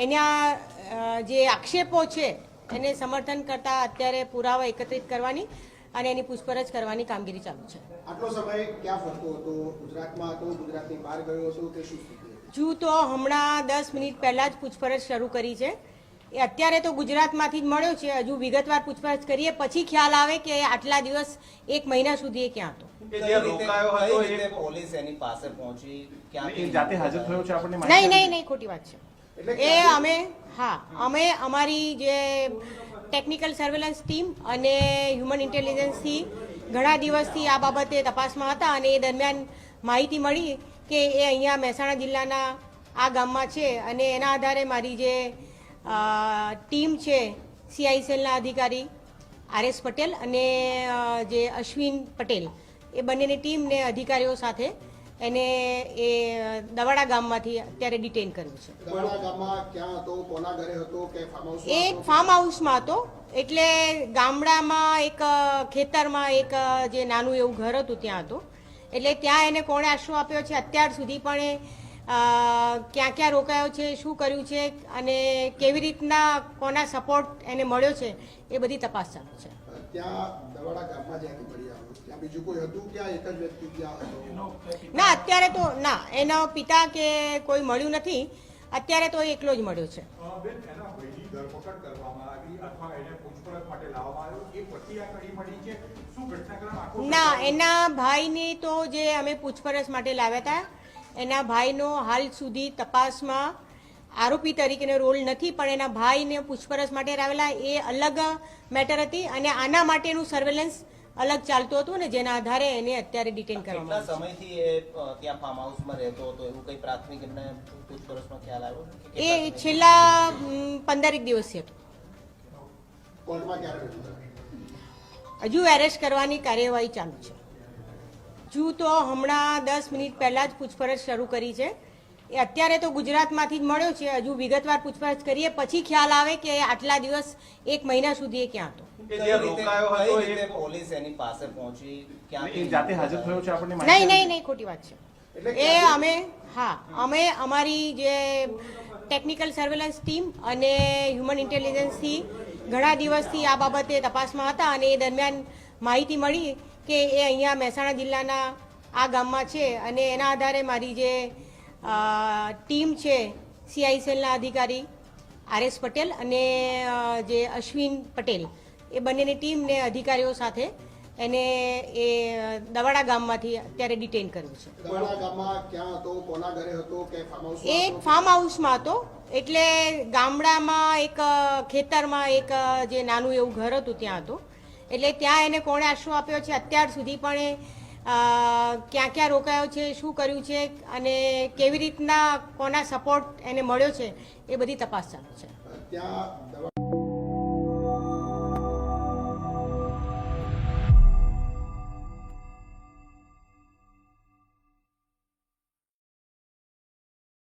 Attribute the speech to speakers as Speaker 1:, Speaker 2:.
Speaker 1: એના જે આક્ષેપો છે એને સમર્થન કરતા અત્યારે પુરાવા એકત્રિત કરવાની અને એની પૂછપરછ કરવાની કામગીરી ચાલુ છે.
Speaker 2: આટલો સમય ક્યાં ફરતો હતો? ગુજરાતમાં હતો, ગુજરાતની બહાર ગયો હતો કે શું સ્થિતિ?
Speaker 1: જુ તો હમણાં 10 મિનિટ પહેલાં જ પૂછપરછ શરૂ કરી છે. એ અત્યારે તો ગુજરાતમાંથી જ મળ્યો છે. હજુ વિગતવાર પૂછપરછ કરીએ પછી ખ્યાલ આવે કે આટલા દિવસ 1 મહિના સુધી એ ક્યાં હતો.
Speaker 3: પોલીસ એની પાસે પહોંચી
Speaker 4: જાતે હાજર થયો છે આપણને
Speaker 1: નહીં, ખોટી વાત છે. એ અમે અમારી જે ટેકનિકલ સર્વેલન્સ ટીમ અને હ્યુમન ઇન્ટેલિજન્સથી ઘણા દિવસથી આ બાબતે તપાસમાં હતા અને એ દરમિયાન માહિતી મળી કે એ અહીંયા મહેસાણા જિલ્લાના આ ગામમાં છે અને એના આધારે મારી જે ટીમ છે CICLના અધિકારી RS પટેલ અને જે અશ્વિન પટેલ એ બંનેની ટીમને અધિકારીઓ સાથે એને એ દવાડા ગામમાંથી અત્યારે ડિટેન કર્યું છે.
Speaker 2: દવાડા ગામમાં ક્યાં હતો? કોના ઘરે હતો કે ફાર્મ હાઉસ?
Speaker 1: એક ફાર્મ હાઉસમાં હતો. એટલે ગામડામાં એક ખેતરમાં એક જે નાનું એવું ઘર હતું ત્યાં હતો. એટલે ત્યાં એને કોણે આશરો આપ્યો છે અત્યાર સુધી પણ એ ક્યાં ક્યાં રોકાયો છે, શું કર્યું છે અને કેવી રીતના કોના સપોર્ટ એને મળ્યો છે એ બધી તપાસ ચાલુ છે.
Speaker 2: ત્યાં દવાડા ગામમાં જ્યાંથી મળી આવ્યો ત્યાં બીજું કોઈ હતું? ક્યાં એક જ વ્યક્તિ ત્યાં હતો?
Speaker 1: ના, અત્યારે તો ના, એનો પિતા કે કોઈ મળ્યું નથી. અત્યારે તો એકલો જ મળ્યો છે.
Speaker 4: ધરપકડ કરવામાં આવી અથવા એને પૂછપરછ માટે લાવવામાં આવ્યો એ પછી આ કડી મળી છે શું ઘટનાક્રમ?
Speaker 1: ના, એના ભાઈની તો જે અમે પૂછપરછ માટે લાવ્યા હતા એના ભાઈનો હાલ સુધી તપાસમાં આરોપી તરીકેનો રોલ નથી, પણ એના ભાઈને પૂછપરછ માટે લાવેલા એ અલગ મેટર હતી અને આના માટેનું સર્વેલન્સ અલગ ચાલતું હતું ને જેના આધારે એને અત્યારે ડિટેન કરવામાં આવ્યો.
Speaker 3: સમયથી એ ત્યાં ફાર્મ હાઉસમાં રહેતો હતો એવું કઈ પ્રાથમિક એમને પૂછપરછમાં ખ્યાલ આવ્યો?
Speaker 1: એ છેલ્લા 15 દિવસથી હતું.
Speaker 2: કોર્ટમાં ક્યારે રજૂ થશે?
Speaker 1: હજુ એરેસ્ટ કરવાની કાર્યવાહી ચાલુ છે. જુ તો હમણાં 10 મિનિટ પહેલાં જ પૂછપરછ શરૂ કરી છે. એ અત્યારે તો ગુજરાતમાંથી જ મળ્યો છે. હજુ વિગતવાર પૂછપરછ કરીએ પછી ખ્યાલ આવે કે આટલા દિવસ 1 મહિના સુધી એ ક્યાં હતો.
Speaker 3: પોલીસ એની પાસે પહોંચી
Speaker 4: જાતે હાજર થયો છે આપણને
Speaker 1: નહીં, ખોટી વાત છે. એ અમે અમારી જે ટેકનિકલ સર્વેલન્સ ટીમ અને હ્યુમન ઇન્ટેલિજન્સથી ઘણા દિવસથી આ બાબતે તપાસમાં હતા અને એ દરમિયાન માહિતી મળી કે એ અહીંયા મહેસાણા જિલ્લાના આ ગામમાં છે અને એના આધારે મારી જે ટીમ છે CICLના અધિકારી RS પટેલ અને જે અશ્વિન પટેલ એ બંનેની ટીમને અધિકારીઓ સાથે એને એ દવાડા ગામમાંથી અત્યારે ડિટેન કર્યું છે.
Speaker 2: દવાડા ગામમાં ક્યાં હતો? કોના ઘરે હતો કે ફાર્મ હાઉસ?
Speaker 1: એક ફાર્મ હાઉસમાં હતો. એટલે ગામડામાં એક ખેતરમાં એક જે નાનું એવું ઘર હતું ત્યાં હતો. એટલે ત્યાં એને કોણે આશરો આપ્યો છે અત્યાર સુધી પણ એ ક્યાં ક્યાં રોકાયો છે, શું કર્યું છે અને કેવી રીતના કોના સપોર્ટ એને મળ્યો છે એ બધી તપાસ ચાલુ છે.
Speaker 2: ત્યાં